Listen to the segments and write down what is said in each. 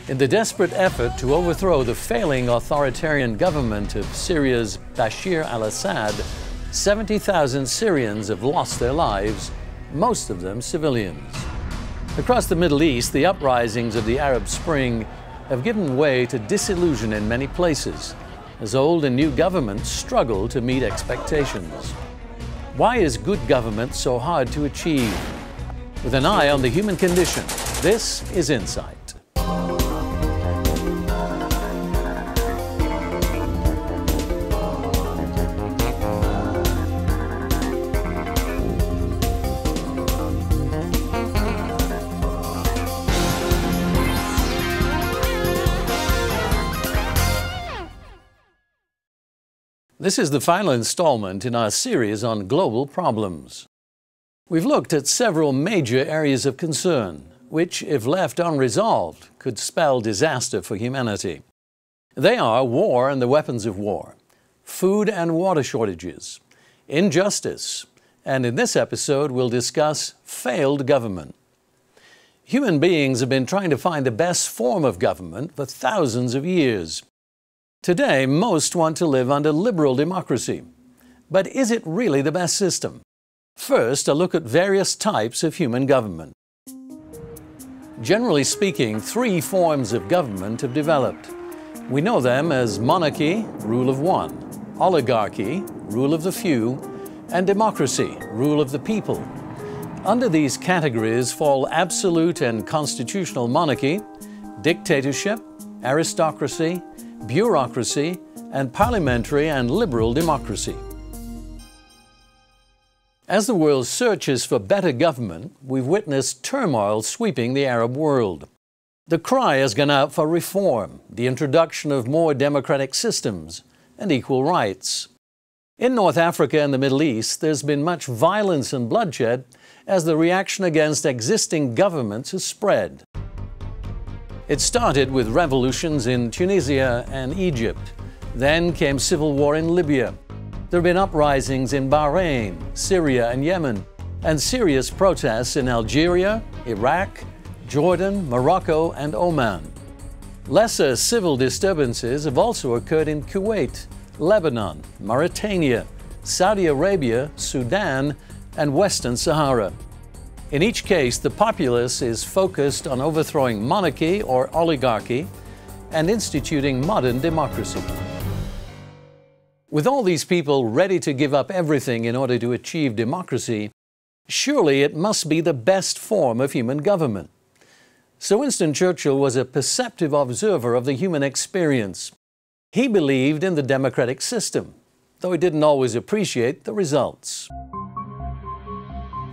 In the desperate effort to overthrow the failing authoritarian government of Syria's Bashar al-Assad, 70,000 Syrians have lost their lives, most of them civilians. Across the Middle East, the uprisings of the Arab Spring have given way to disillusion in many places, as old and new governments struggle to meet expectations. Why is good government so hard to achieve? With an eye on the human condition, this is Insight. This is the final installment in our series on global problems. We've looked at several major areas of concern, which, if left unresolved, could spell disaster for humanity. They are war and the weapons of war, food and water shortages, injustice, and in this episode we'll discuss failed government. Human beings have been trying to find the best form of government for thousands of years. Today, most want to live under liberal democracy. But is it really the best system? First, a look at various types of human government. Generally speaking, three forms of government have developed. We know them as monarchy, rule of one, oligarchy, rule of the few, and democracy, rule of the people. Under these categories fall absolute and constitutional monarchy, dictatorship, aristocracy, bureaucracy, and parliamentary and liberal democracy. As the world searches for better government, we've witnessed turmoil sweeping the Arab world. The cry has gone out for reform, the introduction of more democratic systems, and equal rights. In North Africa and the Middle East, there's been much violence and bloodshed as the reaction against existing governments has spread. It started with revolutions in Tunisia and Egypt. Then came civil war in Libya. There have been uprisings in Bahrain, Syria, and Yemen, and serious protests in Algeria, Iraq, Jordan, Morocco, and Oman. Lesser civil disturbances have also occurred in Kuwait, Lebanon, Mauritania, Saudi Arabia, Sudan, and Western Sahara. In each case, the populace is focused on overthrowing monarchy or oligarchy and instituting modern democracy. With all these people ready to give up everything in order to achieve democracy, surely it must be the best form of human government. Sir Winston Churchill was a perceptive observer of the human experience. He believed in the democratic system, though he didn't always appreciate the results.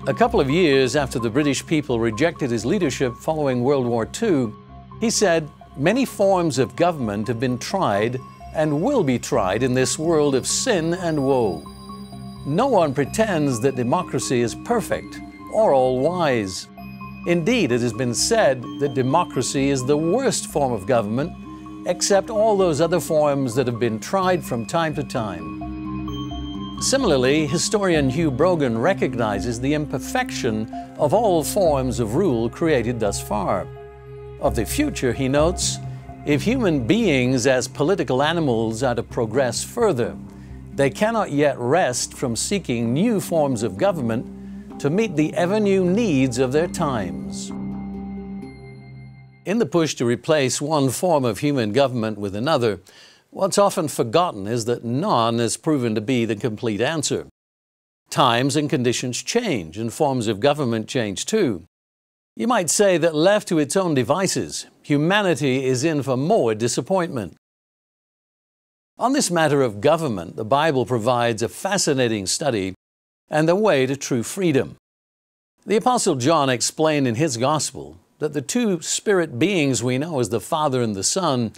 A couple of years after the British people rejected his leadership following World War II, he said, "Many forms of government have been tried and will be tried in this world of sin and woe. No one pretends that democracy is perfect or all-wise. Indeed, it has been said that democracy is the worst form of government, except all those other forms that have been tried from time to time." Similarly, historian Hugh Brogan recognizes the imperfection of all forms of rule created thus far. Of the future, he notes, "If human beings as political animals are to progress further, they cannot yet rest from seeking new forms of government to meet the ever-new needs of their times." In the push to replace one form of human government with another, what's often forgotten is that none has proven to be the complete answer. Times and conditions change, and forms of government change too. You might say that left to its own devices, humanity is in for more disappointment. On this matter of government, the Bible provides a fascinating study and the way to true freedom. The Apostle John explained in his Gospel that the two spirit beings we know as the Father and the Son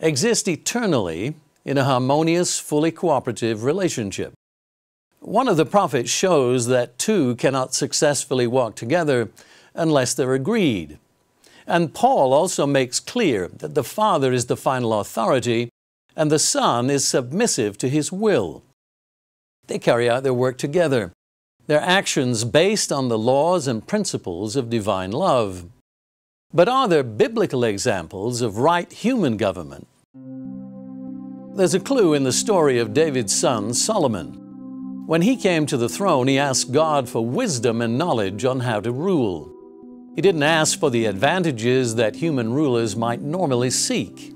exist eternally in a harmonious, fully cooperative relationship. One of the prophets shows that two cannot successfully walk together unless they're agreed. And Paul also makes clear that the Father is the final authority and the Son is submissive to His will. They carry out their work together, their actions based on the laws and principles of divine love. But are there biblical examples of right human government? There's a clue in the story of David's son, Solomon. When he came to the throne, he asked God for wisdom and knowledge on how to rule. He didn't ask for the advantages that human rulers might normally seek.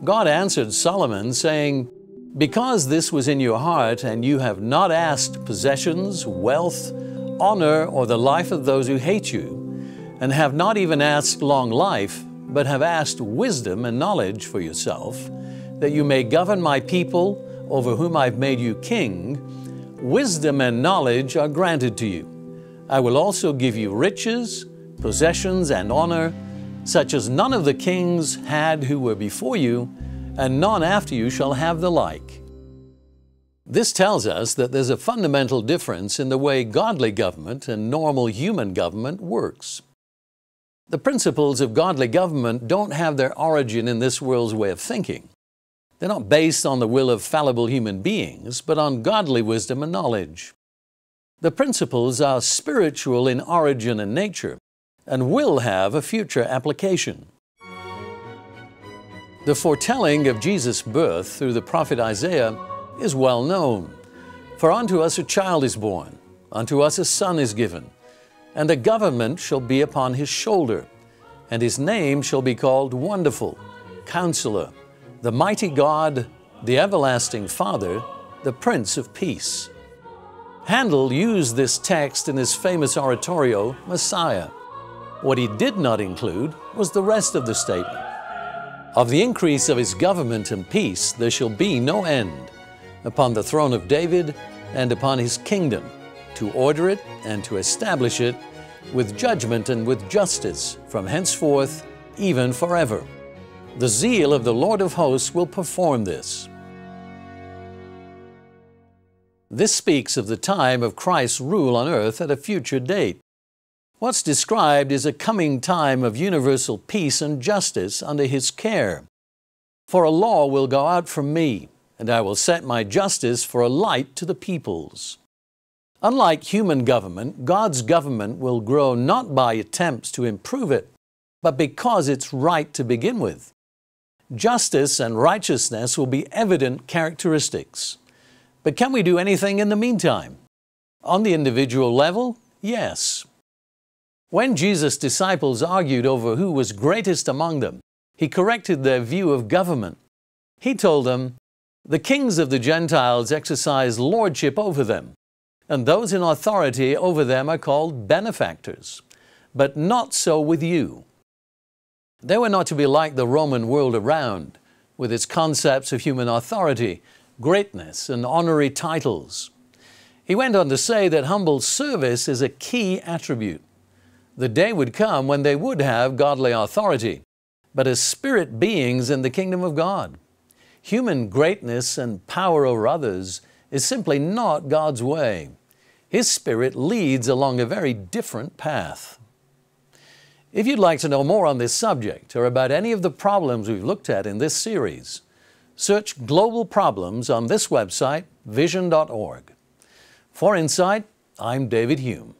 God answered Solomon, saying, "Because this was in your heart, and you have not asked possessions, wealth, honor, or the life of those who hate you, and have not even asked long life, but have asked wisdom and knowledge for yourself, that you may govern my people, over whom I've made you king, wisdom and knowledge are granted to you. I will also give you riches, possessions, and honor, such as none of the kings had who were before you, and none after you shall have the like." This tells us that there's a fundamental difference in the way godly government and normal human government works. The principles of godly government don't have their origin in this world's way of thinking. They're not based on the will of fallible human beings, but on godly wisdom and knowledge. The principles are spiritual in origin and nature, and will have a future application. The foretelling of Jesus' birth through the prophet Isaiah is well known. "For unto us a child is born, unto us a son is given, and the government shall be upon his shoulder, and his name shall be called Wonderful, Counselor, the Mighty God, the Everlasting Father, the Prince of Peace." Handel used this text in his famous oratorio, Messiah. What he did not include was the rest of the statement. "Of the increase of his government and peace there shall be no end, upon the throne of David and upon his kingdom, to order it and to establish it with judgment and with justice from henceforth, even forever. The zeal of the Lord of hosts will perform this." This speaks of the time of Christ's rule on earth at a future date. What's described is a coming time of universal peace and justice under His care. "For a law will go out from me, and I will set my justice for a light to the peoples." Unlike human government, God's government will grow not by attempts to improve it, but because it's right to begin with. Justice and righteousness will be evident characteristics. But can we do anything in the meantime? On the individual level, yes. When Jesus' disciples argued over who was greatest among them, He corrected their view of government. He told them, "The kings of the Gentiles exercise lordship over them, and those in authority over them are called benefactors. But not so with you." They were not to be like the Roman world around, with its concepts of human authority, greatness, and honorary titles. He went on to say that humble service is a key attribute. The day would come when they would have godly authority, but as spirit beings in the kingdom of God. Human greatness and power over others is simply not God's way. His Spirit leads along a very different path. If you'd like to know more on this subject or about any of the problems we've looked at in this series, search Global Problems on this website, vision.org. For Insight, I'm David Hulme.